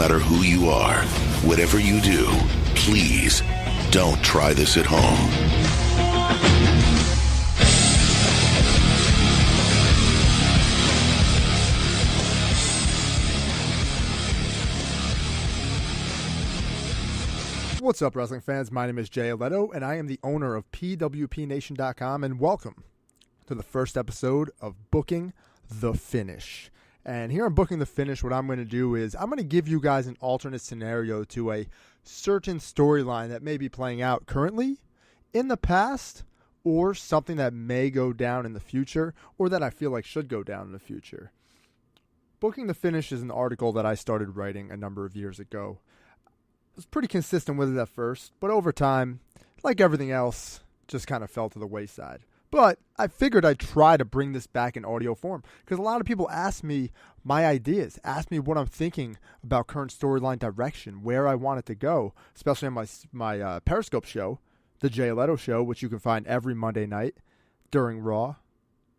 matter who you are, whatever you do, please don't try this at home. What's up, wrestling fans? My name is Jay Alletto, and I am the owner of PWPNation.com, and welcome to the first episode of Booking the Finish. And here on Booking the Finish, what I'm going to do is I'm going to give you guys an alternate scenario to a certain storyline that may be playing out currently, in the past, or something that may go down in the future, or that I feel like should go down in the future. Booking the Finish is an article that I started writing a number of years ago. I was pretty consistent with it at first, but over time, like everything else, just kind of fell to the wayside. But I figured I'd try to bring this back in audio form because a lot of people ask me my ideas, ask me what I'm thinking about current storyline direction, where I want it to go, especially on my Periscope show, the Jay Alletto Show, which you can find every Monday night during Raw,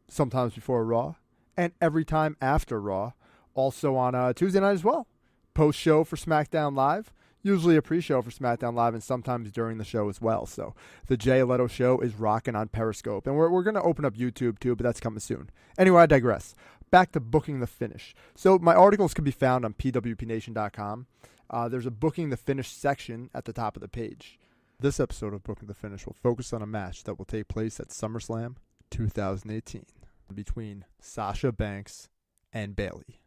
sometimes before Raw, and every time after Raw, also on Tuesday night as well. Post-show for SmackDown Live. Usually a pre-show for SmackDown Live and sometimes during the show as well. So the Jay Alletto Show is rocking on Periscope. And we're going to open up YouTube too, but that's coming soon. Anyway, I digress. Back to Booking the Finish. So my articles can be found on pwpnation.com. There's a Booking the Finish section at the top of the page. This episode of Booking the Finish will focus on a match that will take place at SummerSlam 2018 between Sasha Banks and Bayley.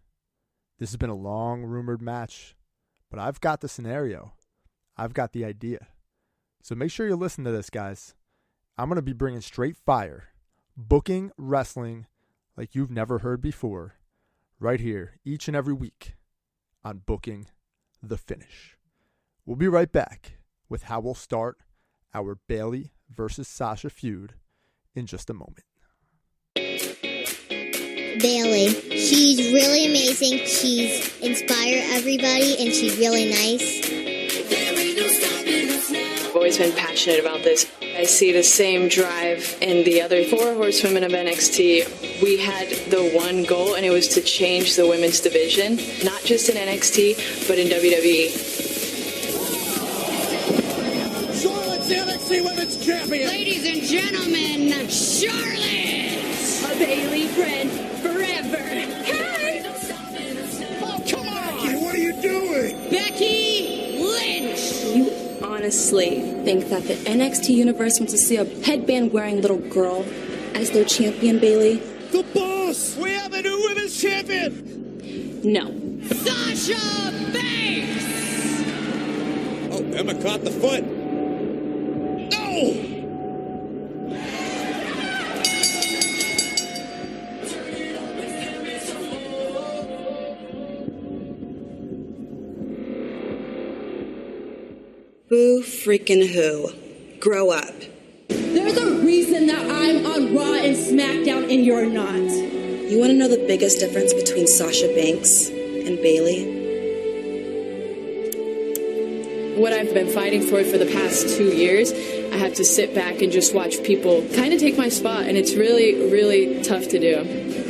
This has been a long rumored match, but I've got the scenario. I've got the idea. So make sure you listen to this, guys. I'm going to be bringing straight fire, booking wrestling like you've never heard before, right here, each and every week on Booking the Finish. We'll be right back with how we'll start our Bayley versus Sasha feud in just a moment. Bayley. She's really amazing. She's inspired everybody, and she's really nice. I've always been passionate about this. I see the same drive in the other 4 horsewomen of NXT. We had the one goal, and it was to change the women's division, not just in NXT, but in WWE. Charlotte's the NXT Women's Champion. Ladies and gentlemen, Charlotte, a Bayley friend forever. Hey! Oh, come on! Becky, what are you doing? Becky Lynch. You honestly think that the NXT universe wants to see a headband-wearing little girl as their champion, Bayley? The boss! We have a new women's champion! No. Sasha Banks. Oh, Emma caught the foot. No! Boo freaking who. Grow up. There's a reason that I'm on Raw and SmackDown and you're not. You want to know the biggest difference between Sasha Banks and Bayley? What I've been fighting for the past 2 years, I have to sit back and just watch people kind of take my spot, and it's really, really tough to do.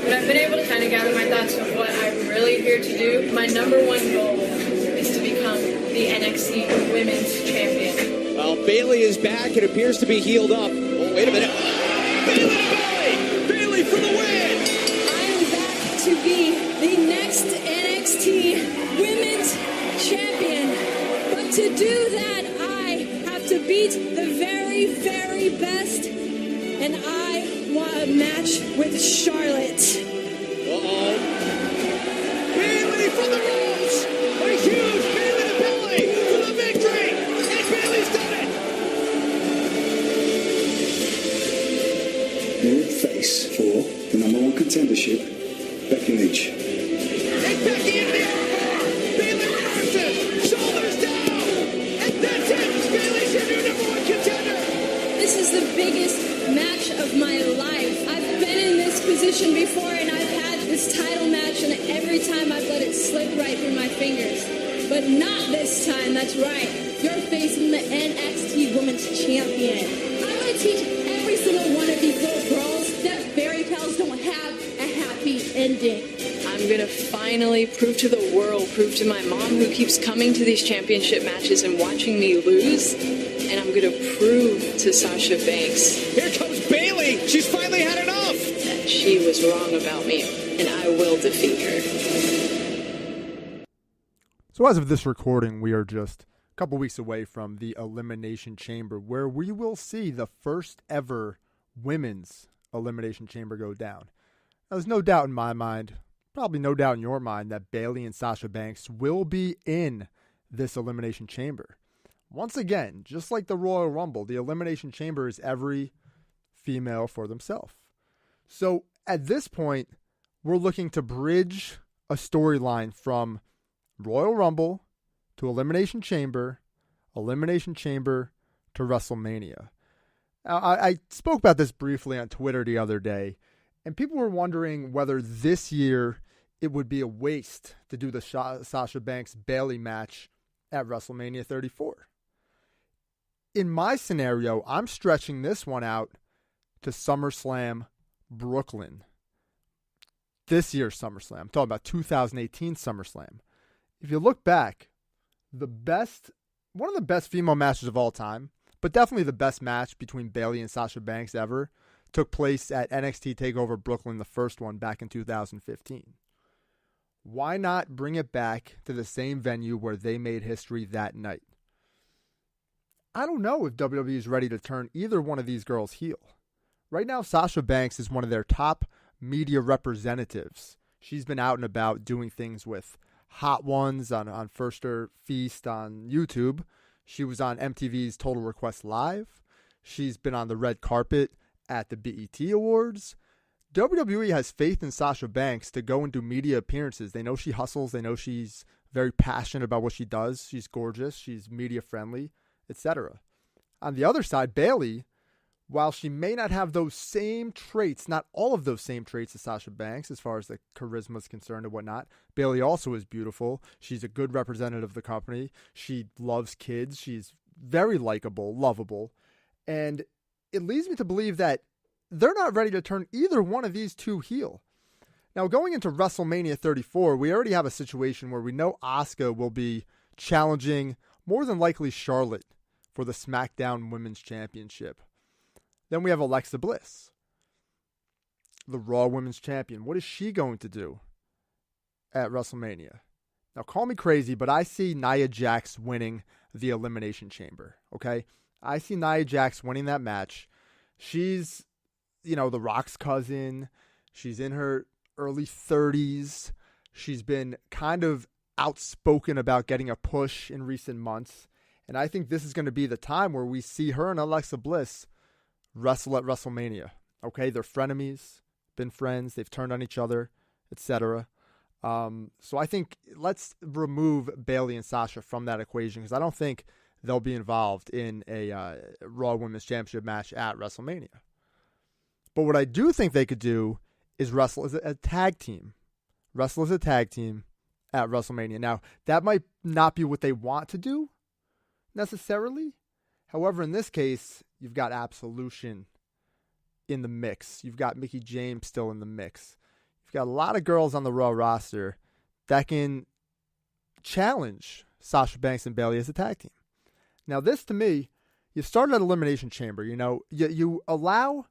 But I've been able to kind of gather my thoughts of what I'm really here to do. My number one goal is to become the NXT Women's Champion. Well, Bayley is back. It appears to be healed up. Oh, wait a minute. Bayley to Bayley! Bayley for the win! I am back to be the next NXT Women's Champion. But to do that, I have to beat the very, very best. And I want a match with Charlotte. Uh-oh. Bayley for the ropes! A huge Bayley to Bayley for the victory! And Bayley's done it! New face for the number 1 contendership, Becky Lynch. And Becky into the armbar! Bayley reverses! Shoulders down! And that's it! Bayley's your new number 1 contender! This is the biggest match of my life. I've been in this position before, and I've had this title match, and every time I've let it slip right through my fingers. But not this time, that's right. You're facing the NXT Women's Champion. I'm going to teach every single one of these little girls that fairy tales don't have a happy ending. I'm going to finally prove to the world, prove to my mom who keeps coming to these championship matches and watching me lose, and I'm going to prove to Sasha Banks. Here comes Bayley. She's finally had enough. That she was wrong about me, and I will defeat her. So as of this recording, we are just a couple weeks away from the Elimination Chamber, where we will see the first ever women's Elimination Chamber go down. Now, there's no doubt in my mind, probably no doubt in your mind, that Bayley and Sasha Banks will be in this Elimination Chamber. Once again, just like the Royal Rumble, the Elimination Chamber is every female for themselves. So at this point, we're looking to bridge a storyline from Royal Rumble to Elimination Chamber to WrestleMania. Now, I spoke about this briefly on Twitter the other day, and people were wondering whether this year it would be a waste to do the Sasha Banks-Bayley match at WrestleMania 34. In my scenario, I'm stretching this one out to SummerSlam Brooklyn. This year's SummerSlam. I'm talking about 2018 SummerSlam. If you look back, one of the best female matches of all time, but definitely the best match between Bayley and Sasha Banks ever, took place at NXT TakeOver Brooklyn, the first one back in 2015. Why not bring it back to the same venue where they made history that night? I don't know if WWE is ready to turn either one of these girls heel. Right now, Sasha Banks is one of their top media representatives. She's been out and about doing things with Hot Ones on Firster Feast on YouTube. She was on MTV's Total Request Live. She's been on the red carpet at the BET Awards. WWE has faith in Sasha Banks to go and do media appearances. They know she hustles. They know she's very passionate about what she does. She's gorgeous. She's media friendly, etc. On the other side, Bayley, while she may not have those same traits, not all of those same traits as Sasha Banks as far as the charisma is concerned and whatnot, Bayley also is beautiful. She's a good representative of the company. She loves kids. She's very likable, lovable. And it leads me to believe that they're not ready to turn either one of these two heel. Now, going into WrestleMania 34, we already have a situation where we know Asuka will be challenging, more than likely, Charlotte for the SmackDown Women's Championship. Then we have Alexa Bliss, the Raw Women's Champion. What is she going to do at WrestleMania? Now, call me crazy, but I see Nia Jax winning the Elimination Chamber, okay? I see Nia Jax winning that match. She's, The Rock's cousin. She's in her early 30s. She's been kind of outspoken about getting a push in recent months. And I think this is going to be the time where we see her and Alexa Bliss wrestle at WrestleMania. Okay, they're frenemies, been friends, they've turned on each other, etc. So I think let's remove Bayley and Sasha from that equation because I don't think they'll be involved in a Raw Women's Championship match at WrestleMania. But what I do think they could do is wrestle as a tag team. Wrestle as a tag team at WrestleMania. Now, that might not be what they want to do necessarily. However, in this case, you've got Absolution in the mix. You've got Mickie James still in the mix. You've got a lot of girls on the Raw roster that can challenge Sasha Banks and Bayley as a tag team. Now, this to me, you start at Elimination Chamber. You allow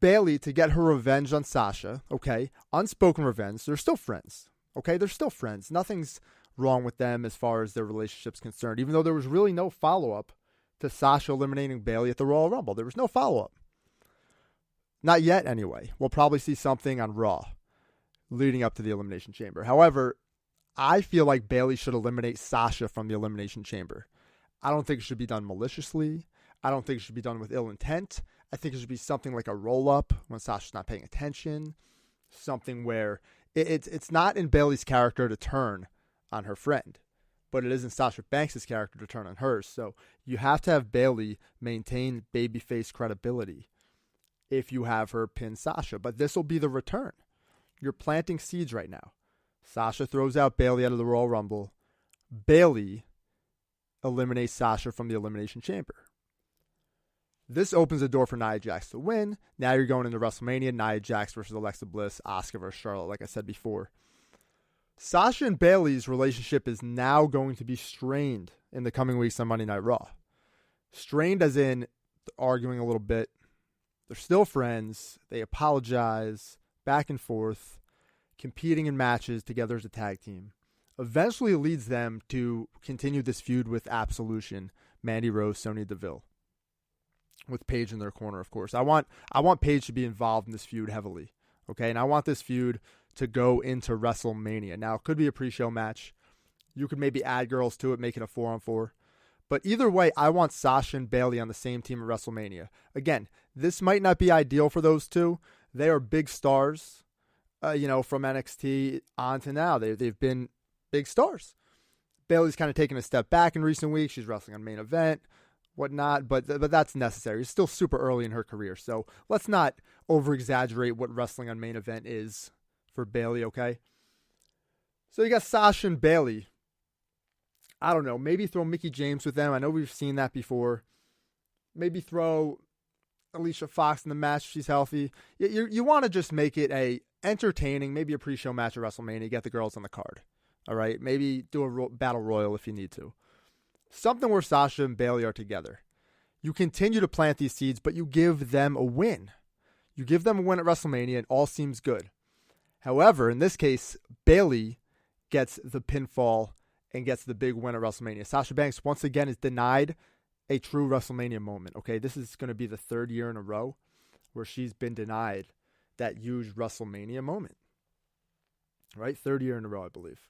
Bayley to get her revenge on Sasha. Okay, unspoken revenge. They're still friends. Okay, they're still friends. Nothing's wrong with them as far as their relationship's concerned. Even though there was really no follow-up to Sasha eliminating Bayley at the Royal Rumble. There was no follow-up. Not yet, anyway. We'll probably see something on Raw leading up to the Elimination Chamber. However, I feel like Bayley should eliminate Sasha from the Elimination Chamber. I don't think it should be done maliciously. I don't think it should be done with ill intent. I think it should be something like a roll-up when Sasha's not paying attention. Something where it's not in Bayley's character to turn on her friend, but it is in Sasha Banks' character to turn on hers. So you have to have Bayley maintain babyface credibility if you have her pin Sasha. But this will be the return. You're planting seeds right now. Sasha throws out Bayley out of the Royal Rumble. Bayley eliminates Sasha from the Elimination Chamber. This opens the door for Nia Jax to win. Now you're going into WrestleMania, Nia Jax versus Alexa Bliss, Asuka versus Charlotte, like I said before. Sasha and Bayley's relationship is now going to be strained in the coming weeks on Monday Night Raw. Strained as in arguing a little bit. They're still friends. They apologize, back and forth, competing in matches together as a tag team. Eventually it leads them to continue this feud with Absolution, Mandy Rose, Sonya Deville, with Paige in their corner, of course. I want Paige to be involved in this feud heavily, okay? And I want this feud to go into WrestleMania. Now, it could be a pre-show match. You could maybe add girls to it, make it a 4-on-4. But either way, I want Sasha and Bayley on the same team at WrestleMania. Again, this might not be ideal for those two. They are big stars, from NXT on to now. They've been big stars. Bayley's kind of taken a step back in recent weeks. She's wrestling on main event, whatnot, but that's necessary. It's still super early in her career, so let's not over-exaggerate what wrestling on main event is for Bayley, okay? So you got Sasha and Bayley. I don't know, maybe throw Mickie James with them. I know we've seen that before. Maybe throw Alicia Fox in the match if she's healthy. You want to just make it a entertaining, maybe a pre-show match at WrestleMania, get the girls on the card. All right, maybe do a battle royal if you need to. Something where Sasha and Bayley are together. You continue to plant these seeds, but you give them a win. You give them a win at WrestleMania, and all seems good. However, in this case, Bayley gets the pinfall and gets the big win at WrestleMania. Sasha Banks, once again, is denied a true WrestleMania moment. Okay, this is going to be the third year in a row where she's been denied that huge WrestleMania moment. Right? Third year in a row, I believe.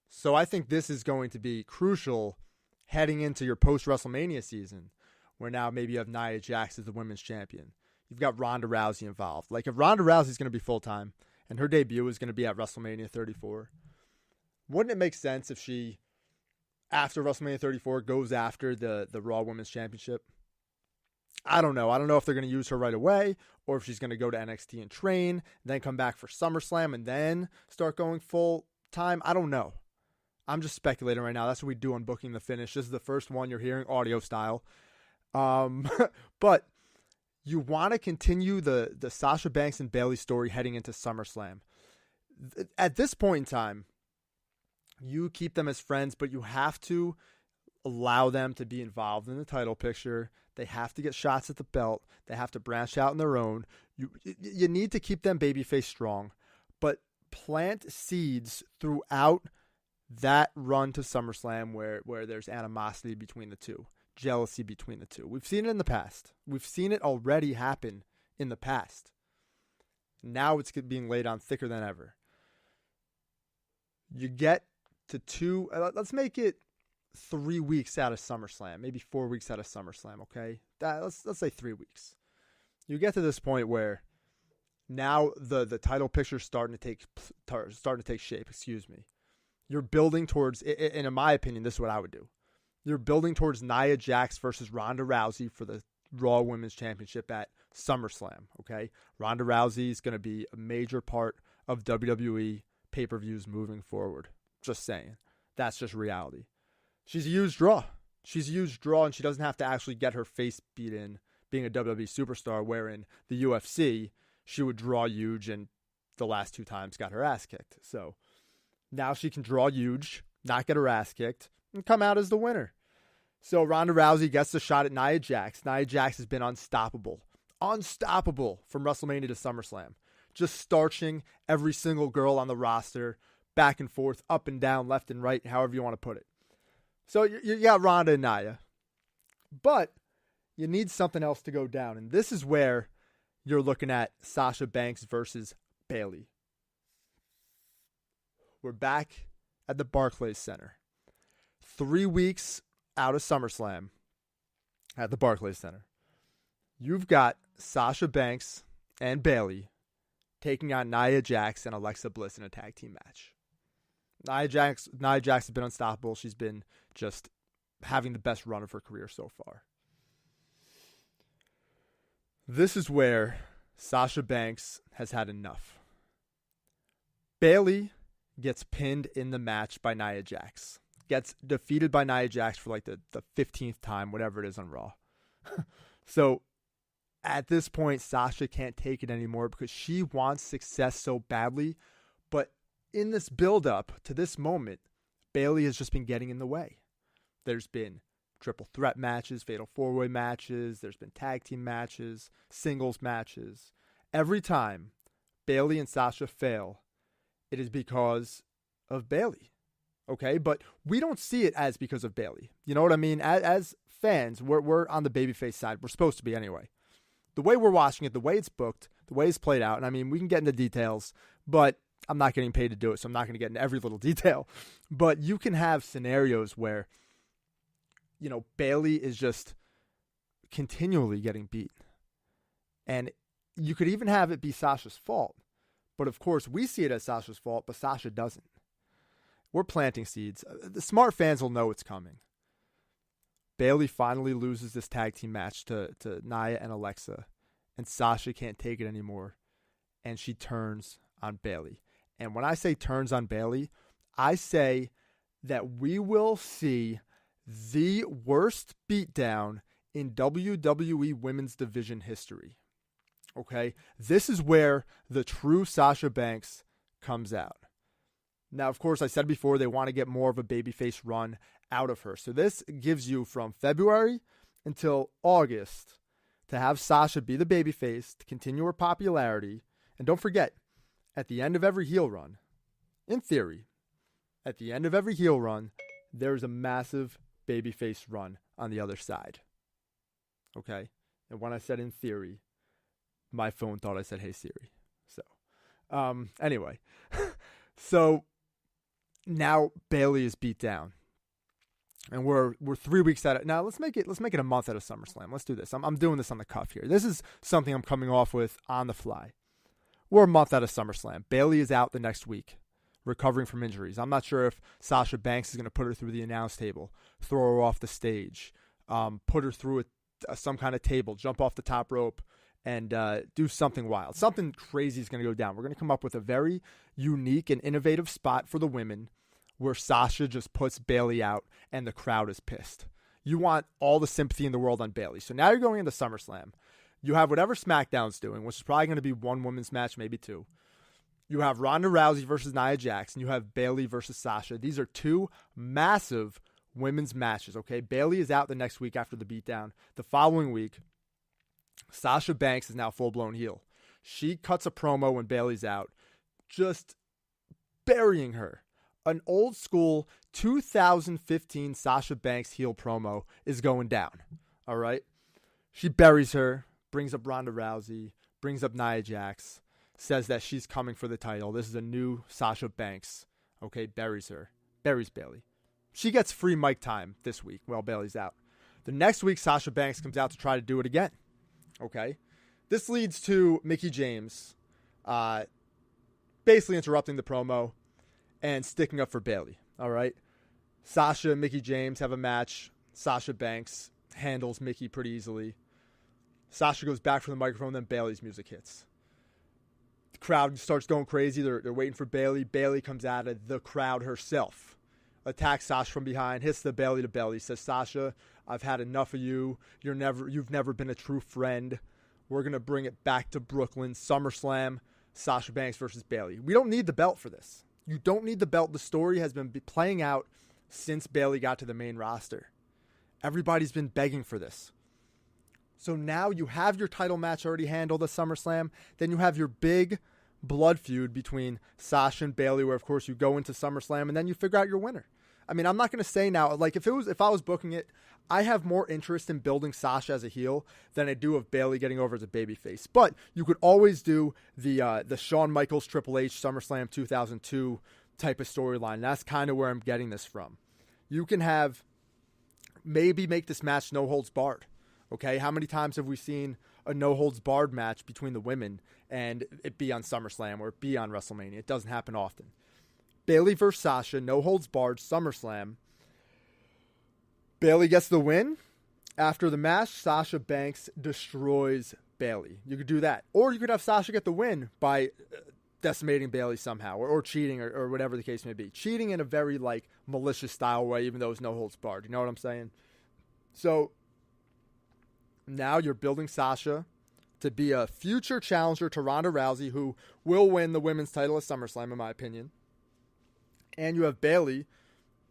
So I think this is going to be crucial heading into your post-WrestleMania season, where now maybe you have Nia Jax as the women's champion. You've got Ronda Rousey involved. Like, if Ronda Rousey's going to be full-time and her debut is going to be at WrestleMania 34, wouldn't it make sense if she, after WrestleMania 34, goes after the Raw Women's Championship? I don't know. I don't know if they're going to use her right away or if she's going to go to NXT and train, then come back for SummerSlam and then start going full-time. I don't know. I'm just speculating right now. That's what we do on Booking the Finish. This is the first one you're hearing audio style. But you want to continue the Sasha Banks and Bayley story heading into SummerSlam. At this point in time, you keep them as friends, but you have to allow them to be involved in the title picture. They have to get shots at the belt. They have to branch out on their own. You need to keep them babyface strong, but plant seeds throughout that run to SummerSlam where there's animosity between the two, jealousy between the two. We've seen it in the past. We've seen it already happen in the past. Now it's being laid on thicker than ever. You get to let's make it 3 weeks out of SummerSlam, maybe 4 weeks out of SummerSlam, okay? Let's say 3 weeks. You get to this point where now the title picture is starting to take shape, You're building towards, and in my opinion, this is what I would do. You're building towards Nia Jax versus Ronda Rousey for the Raw Women's Championship at SummerSlam, okay? Ronda Rousey is going to be a major part of WWE pay-per-views moving forward. Just saying. That's just reality. She's a huge draw. And she doesn't have to actually get her face beat in being a WWE superstar, where in the UFC, she would draw huge and the last 2 times got her ass kicked. So now she can draw huge, not get her ass kicked, and come out as the winner. So Ronda Rousey gets the shot at Nia Jax. Nia Jax has been unstoppable from WrestleMania to SummerSlam. Just starching every single girl on the roster, back and forth, up and down, left and right, however you want to put it. So you got Ronda and Nia. But you need something else to go down. And this is where you're looking at Sasha Banks versus Bayley. We're back at the Barclays Center. 3 weeks out of SummerSlam at the Barclays Center. You've got Sasha Banks and Bayley taking on Nia Jax and Alexa Bliss in a tag team match. Nia Jax has been unstoppable. She's been just having the best run of her career so far. This is where Sasha Banks has had enough. Bayley gets pinned in the match by Nia Jax. Gets defeated by Nia Jax for like the 15th time, whatever it is on Raw. So at this point, Sasha can't take it anymore because she wants success so badly. But in this build-up to this moment, Bayley has just been getting in the way. There's been triple threat matches, fatal four-way matches. There's been tag team matches, singles matches. Every time Bayley and Sasha fail, it is because of Bayley. Okay, but we don't see it as because of Bayley. You know what I mean? As fans, we're on the babyface side. We're supposed to be anyway. The way we're watching it, the way it's booked, the way it's played out, and I mean, we can get into details, but I'm not getting paid to do it, so I'm not going to get into every little detail. But you can have scenarios where, you know, Bayley is just continually getting beat. And you could even have it be Sasha's fault. But of course, we see it as Sasha's fault, but Sasha doesn't. We're planting seeds. The smart fans will know it's coming. Bayley finally loses this tag team match to Nia and Alexa, and Sasha can't take it anymore, and she turns on Bayley. And when I say turns on Bayley, I say that we will see the worst beatdown in WWE Women's Division history. Okay? This is where the true Sasha Banks comes out. Now, of course, I said before, they want to get more of a babyface run out of her. So this gives you from February until August to have Sasha be the babyface, to continue her popularity. And don't forget, at the end of every heel run, in theory, at the end of every heel run, there's a massive babyface run on the other side. Okay? And when I said in theory, my phone thought I said, "Hey Siri." So, anyway. So, now Bayley is beat down. And we're 3 weeks out. Now let's make it a month out of SummerSlam. Let's do this. I'm doing this on the cuff here. This is something I'm coming off with on the fly. We're a month out of SummerSlam. Bayley is out the next week, recovering from injuries. I'm not sure if Sasha Banks is going to put her through the announce table, throw her off the stage, put her through some kind of table, jump off the top rope, and do something wild. Something crazy is going to go down. We're going to come up with a very unique and innovative spot for the women where Sasha just puts Bayley out and the crowd is pissed. You want all the sympathy in the world on Bayley. So now you're going into SummerSlam. You have whatever SmackDown's doing, which is probably going to be one women's match, maybe two. You have Ronda Rousey versus Nia Jax, and you have Bayley versus Sasha. These are two massive women's matches, okay? Bayley is out the next week after the beatdown. The following week, Sasha Banks is now full-blown heel. She cuts a promo when Bayley's out, just burying her. An old school 2015 Sasha Banks heel promo is going down, all right? She buries her, brings up Ronda Rousey, brings up Nia Jax, says that she's coming for the title. This is a new Sasha Banks, okay? Buries her, buries Bayley. She gets free mic time this week while Bayley's out. The next week, Sasha Banks comes out to try to do it again, okay? This leads to Mickie James basically interrupting the promo and sticking up for Bayley, all right? Sasha and Mickie James have a match. Sasha Banks handles Mickie pretty easily. Sasha goes back from the microphone, then Bayley's music hits. The crowd starts going crazy. They're waiting for Bayley. Bayley comes out of the crowd herself, attacks Sasha from behind, hits the belly to belly, says, "Sasha, I've had enough of you. You've never been a true friend. We're going to bring it back to Brooklyn. SummerSlam, Sasha Banks versus Bayley." We don't need the belt for this. You don't need the belt. The story has been playing out since Bayley got to the main roster. Everybody's been begging for this. So now you have your title match already handled at SummerSlam. Then you have your big blood feud between Sasha and Bayley, where of course you go into SummerSlam and then you figure out your winner. I mean, I'm not going to say now, like if I was booking it, I have more interest in building Sasha as a heel than I do of Bayley getting over as a babyface. But you could always do the Shawn Michaels Triple H SummerSlam 2002 type of storyline. That's kind of where I'm getting this from. You can have maybe make this match no holds barred. Okay, how many times have we seen a no holds barred match between the women and it be on SummerSlam or it be on WrestleMania? It doesn't happen often. Bayley versus Sasha, no holds barred, SummerSlam. Bayley gets the win. After the match, Sasha Banks destroys Bayley. You could do that. Or you could have Sasha get the win by decimating Bayley somehow, or cheating, or whatever the case may be. Cheating in a very, malicious style way, even though it's no holds barred. You know what I'm saying? So, Now you're building Sasha to be a future challenger to Ronda Rousey, who will win the women's title at SummerSlam, in my opinion. And you have Bayley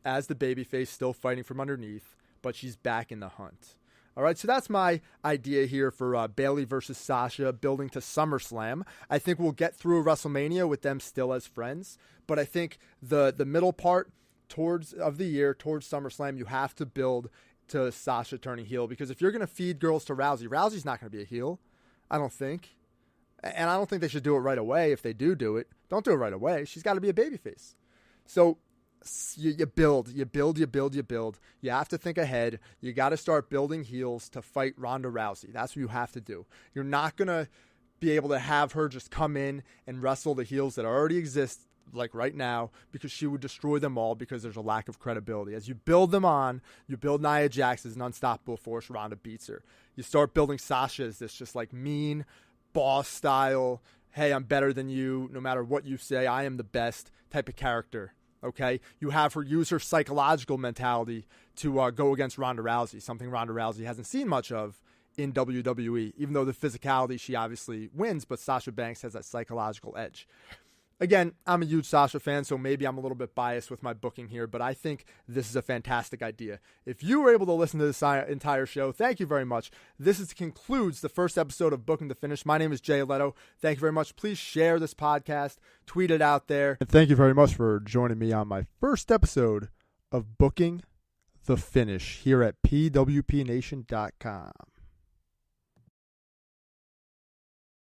as the babyface still fighting from underneath, but she's back in the hunt. All right, so that's my idea here for Bayley versus Sasha, building to SummerSlam. I think we'll get through WrestleMania with them still as friends, but I think the middle part of the year, towards SummerSlam, you have to build to Sasha turning heel, because if you're going to feed girls to Rousey, Rousey's not going to be a heel, I don't think. And I don't think they should do it right away. If they do it, don't do it right away. She's got to be a babyface. So you build. You have to think ahead. You got to start building heels to fight Ronda Rousey. That's what you have to do. You're not going to be able to have her just come in and wrestle the heels that already exist, like right now, because she would destroy them all because there's a lack of credibility. As you build them on, you build Nia Jax as an unstoppable force. Ronda beats her. You start building Sasha as this just like mean, boss style, hey, I'm better than you, no matter what you say, I am the best type of character. Okay, you have her use her psychological mentality to go against Ronda Rousey, something Ronda Rousey hasn't seen much of in WWE, even though the physicality, she obviously wins, but Sasha Banks has that psychological edge. Again, I'm a huge Sasha fan, so maybe I'm a little bit biased with my booking here, but I think this is a fantastic idea. If you were able to listen to this entire show, thank you very much. This concludes the first episode of Booking the Finish. My name is Jay Alletto. Thank you very much. Please share this podcast, tweet it out there. And thank you very much for joining me on my first episode of Booking the Finish here at pwpnation.com.